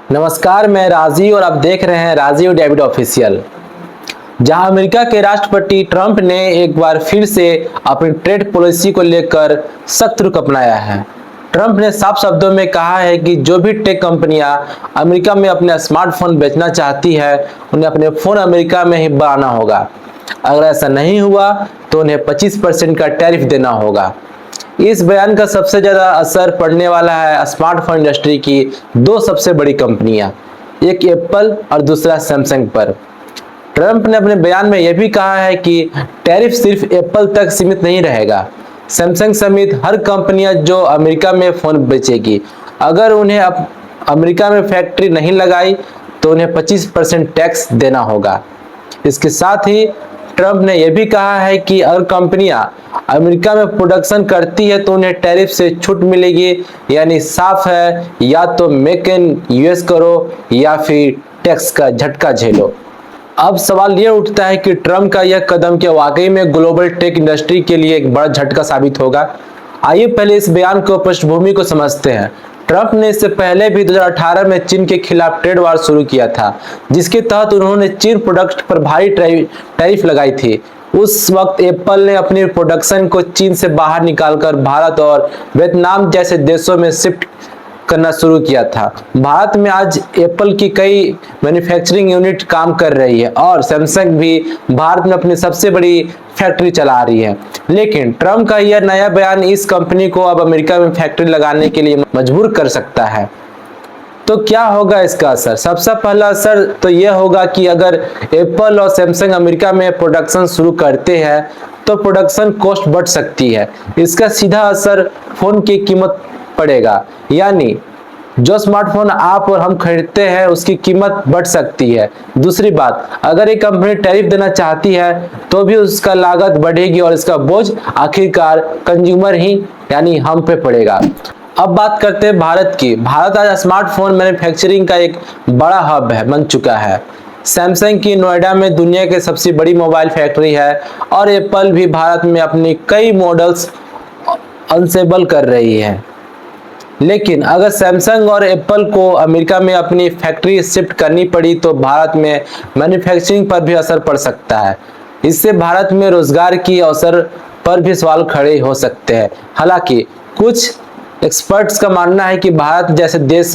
नमस्कार, मैं राजीव और आप देख रहे हैं राजीव डेविड ऑफिशियल। जहां अमेरिका के राष्ट्रपति ट्रंप ने एक बार फिर से अपनी ट्रेड पॉलिसी को लेकर सख्त रुख अपनाया है। ट्रंप ने साफ शब्दों में कहा है कि जो भी टेक कंपनियां अमेरिका में अपने स्मार्टफोन बेचना चाहती है उन्हें अपने फोन अमेरिका में ही बनाना होगा। अगर ऐसा नहीं हुआ तो उन्हें 25% का टैरिफ देना होगा। इस बयान का सबसे ज्यादा असर पड़ने वाला है स्मार्टफोन इंडस्ट्री की दो सबसे बड़ी कंपनियां, एक एप्पल और दूसरा सैमसंग पर। ट्रंप ने अपने बयान में यह भी कहा है कि टैरिफ सिर्फ एप्पल तक सीमित नहीं रहेगा। सैमसंग समेत हर कंपनियां जो अमेरिका में फोन बेचेगी, अगर उन्हें अमेरिका में फैक्ट्री नहीं लगाई तो उन्हें 25% टैक्स देना होगा। इसके साथ ही ट्रंप ने यह भी कहा है कि अगर कंपनियां अमेरिका में प्रोडक्शन करती है तो उन्हें टैरिफ से छूट मिलेगी। यानी साफ है, या तो मेक इन यूएस करो या फिर टैक्स का झटका झेलो। अब सवाल यह उठता है कि ट्रंप का यह कदम क्या वाकई में ग्लोबल टेक इंडस्ट्री के लिए एक बड़ा झटका साबित होगा। आइए पहले इस बयान को पृष्ठभूमि को समझते हैं। ट्रंप ने इससे पहले भी 2018 में चीन के खिलाफ ट्रेड वार शुरू किया था, जिसके तहत उन्होंने चीन प्रोडक्ट पर भारी टैरिफ लगाई थी। उस वक्त एप्पल ने अपनी प्रोडक्शन को चीन से बाहर निकालकर भारत और वियतनाम जैसे देशों में शिफ्ट करना शुरू किया था। भारत में आज एप्पल की कई मैन्युफैक्चरिंग यूनिट काम कर रही है और सैमसंग भी भारत में अपनी सबसे बड़ी फैक्ट्री चला रही है। लेकिन ट्रंप का यह नया बयान इस कंपनी को अब अमेरिका में फैक्ट्री लगाने के लिए मजबूर कर सकता है। तो क्या होगा इसका असर? सबसे पहला असर तो यह होगा कि अगर एप्पल और सैमसंग अमेरिका में प्रोडक्शन शुरू करते हैं तो प्रोडक्शन कॉस्ट बढ़ सकती है। इसका सीधा असर फोन की कीमत पड़ेगा, यानी जो स्मार्टफोन आप और हम खरीदते हैं उसकी कीमत बढ़ सकती है। दूसरी बात, अगर एक कंपनी टैरिफ देना चाहती है तो भी उसका लागत बढ़ेगी और इसका बोझ आखिरकार कंज्यूमर ही यानी हम पे पड़ेगा। अब बात करते हैं भारत की। भारत आज स्मार्टफोन मैन्युफैक्चरिंग का एक बड़ा हब बन चुका है। सैमसंग की नोएडा में दुनिया की सबसे बड़ी मोबाइल फैक्ट्री है और एप्पल भी भारत में अपनी कई मॉडल्स असेंबल कर रही है। लेकिन अगर सैमसंग और एप्पल को अमेरिका में अपनी फैक्ट्री शिफ्ट करनी पड़ी तो भारत में मैन्युफैक्चरिंग पर भी असर पड़ सकता है। इससे भारत में रोजगार की अवसर पर भी सवाल खड़े हो सकते हैं। हालांकि कुछ एक्सपर्ट्स का मानना है कि भारत जैसे देश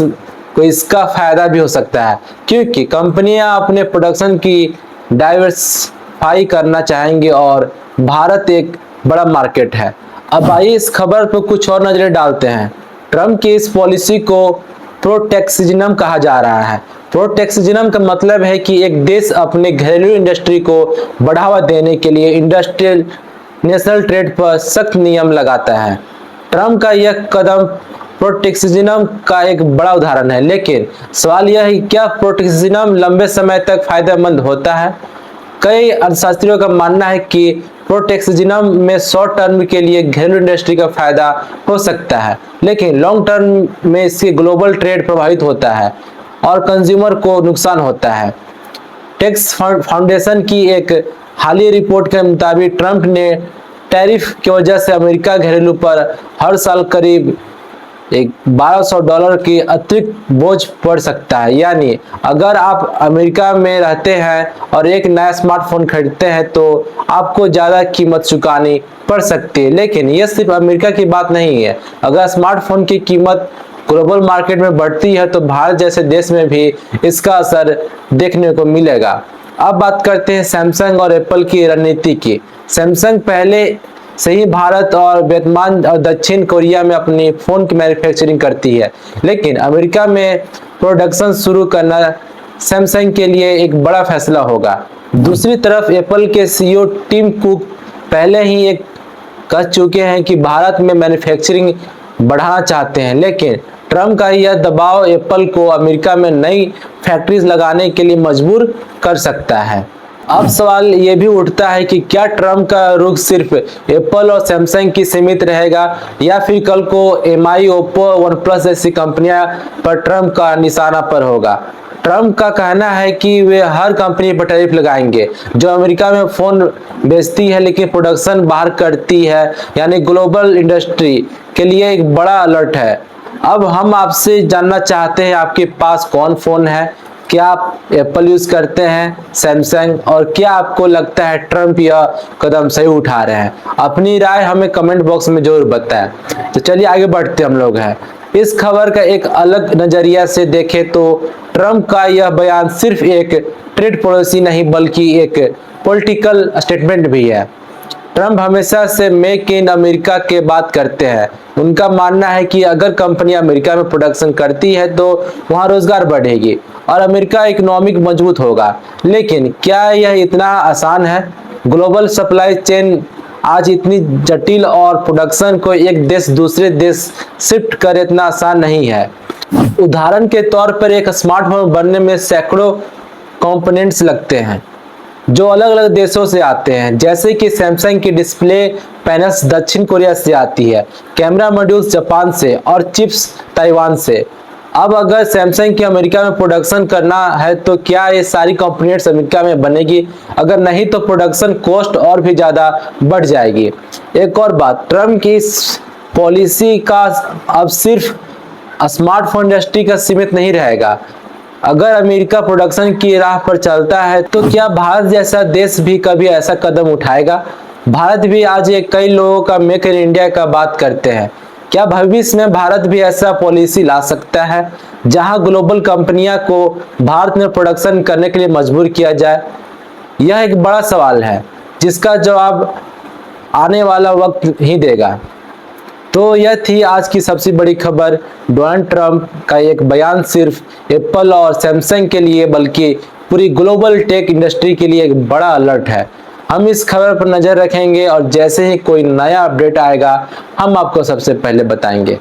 को इसका फायदा भी हो सकता है, क्योंकि कंपनियां अपने प्रोडक्शन की डाइवर्सिफाई करना चाहेंगे और भारत एक बड़ा मार्केट है। अब आइए इस खबर पर कुछ और नजरें डालते हैं। ट्रंप की इस पॉलिसी को प्रोटेक्शनिज्म कहा जा रहा है। प्रोटेक्शनिज्म का मतलब है कि एक देश अपने घरेलू इंडस्ट्री को बढ़ावा देने के लिए इंडस्ट्रियल नेशनल ट्रेड पर सख्त नियम लगाता है। ट्रंप का यह कदम प्रोटेक्शनिज्म का एक बड़ा उदाहरण है, लेकिन सवाल यह है क्या प्रोटेक्शनिज्म लंबे समय तक फायदेमंद होता है? कई अर्थशास्त्रियों का मानना है कि प्रोटेक्शनिज्म में शॉर्ट टर्म के लिए घरेलू इंडस्ट्री का फायदा हो सकता है, लेकिन लॉन्ग टर्म में इससे ग्लोबल ट्रेड प्रभावित होता है और कंज्यूमर को नुकसान होता है। टैक्स फाउंडेशन की एक हालिया रिपोर्ट के मुताबिक ट्रंप ने टैरिफ की वजह से अमेरिका घरेलू पर हर साल करीब $1200 की अतिरिक्त बोझ पड़ सकता है। यानी अगर आप अमेरिका में रहते हैं और एक नया स्मार्टफोन खरीदते हैं तो आपको ज़्यादा कीमत चुकानी पड़ सकती है। लेकिन यह सिर्फ अमेरिका की बात नहीं है। अगर स्मार्टफोन की कीमत ग्लोबल मार्केट में बढ़ती है तो भारत जैसे देश में भी इसका असर देखने को मिलेगा। अब बात करते हैं सैमसंग और एप्पल की रणनीति की। सैमसंग पहले से ही भारत और वियतनाम और दक्षिण कोरिया में अपनी फोन की मैन्युफैक्चरिंग करती है, लेकिन अमेरिका में प्रोडक्शन शुरू करना सैमसंग के लिए एक बड़ा फैसला होगा। दूसरी तरफ एप्पल के सीईओ टिम कुक पहले ही एक कह चुके हैं कि भारत में मैन्युफैक्चरिंग बढ़ाना चाहते हैं, लेकिन ट्रंप का यह दबाव एप्पल को अमेरिका में नई फैक्ट्रीज लगाने के लिए मजबूर कर सकता है। अब सवाल ये भी उठता है कि क्या ट्रंप का रुख सिर्फ एप्पल और सैमसंग की सीमित रहेगा या फिर कल को एमआई, ओप्पो, वन प्लस जैसी कंपनियां पर ट्रंप का निशाना पर होगा। ट्रंप का कहना है कि वे हर कंपनी पर टैरिफ लगाएंगे जो अमेरिका में फोन बेचती है लेकिन प्रोडक्शन बाहर करती है, यानी ग्लोबल इंडस्ट्री के लिए एक बड़ा अलर्ट है। अब हम आपसे जानना चाहते हैं आपके पास कौन फोन है, क्या आप एप्पल यूज करते हैं, सैमसंग, और क्या आपको लगता है ट्रम्प यह कदम सही उठा रहे हैं? अपनी राय हमें कमेंट बॉक्स में जरूर बताएं। तो चलिए आगे बढ़ते हम लोग हैं। इस खबर का एक अलग नजरिया से देखें तो ट्रम्प का यह बयान सिर्फ एक ट्रेड पॉलिसी नहीं बल्कि एक पॉलिटिकल स्टेटमेंट भी है। ट्रम्प हमेशा से मेक इन अमेरिका के बात करते हैं। उनका मानना है कि अगर कंपनी अमेरिका में प्रोडक्शन करती है तो वहां रोजगार बढ़ेगी और अमेरिका इकोनॉमिक मजबूत होगा। लेकिन क्या यह इतना आसान है? ग्लोबल सप्लाई चेन आज इतनी जटिल और प्रोडक्शन को एक देश दूसरे देश शिफ्ट कर इतना आसान नहीं है। उदाहरण के तौर पर एक स्मार्टफोन बनने में सैकड़ों कंपोनेंट्स लगते हैं जो अलग अलग देशों से आते हैं, जैसे कि सैमसंग की डिस्प्ले पैनल्स दक्षिण कोरिया से आती है, कैमरा मॉड्यूल्स जापान से और चिप्स ताइवान से। अब अगर सैमसंग की अमेरिका में प्रोडक्शन करना है तो क्या ये सारी कंपोनेंट्स अमेरिका में बनेगी? अगर नहीं तो प्रोडक्शन कॉस्ट और भी ज़्यादा बढ़ जाएगी। एक और बात, ट्रम्प की इस पॉलिसी का अब सिर्फ स्मार्टफोन इंडस्ट्री का सीमित नहीं रहेगा। अगर अमेरिका प्रोडक्शन की राह पर चलता है तो क्या भारत जैसा देश भी कभी ऐसा कदम उठाएगा? भारत भी आज कई लोगों का मेक इन इंडिया का बात करते हैं। क्या भविष्य में भारत भी ऐसा पॉलिसी ला सकता है जहां ग्लोबल कंपनियां को भारत में प्रोडक्शन करने के लिए मजबूर किया जाए? यह एक बड़ा सवाल है जिसका जवाब आने वाला वक्त ही देगा। तो यह थी आज की सबसे बड़ी खबर। डोनाल्ड ट्रंप का एक बयान सिर्फ एप्पल और सैमसंग के लिए बल्कि पूरी ग्लोबल टेक इंडस्ट्री के लिए एक बड़ा अलर्ट है। हम इस खबर पर नजर रखेंगे और जैसे ही कोई नया अपडेट आएगा हम आपको सबसे पहले बताएंगे।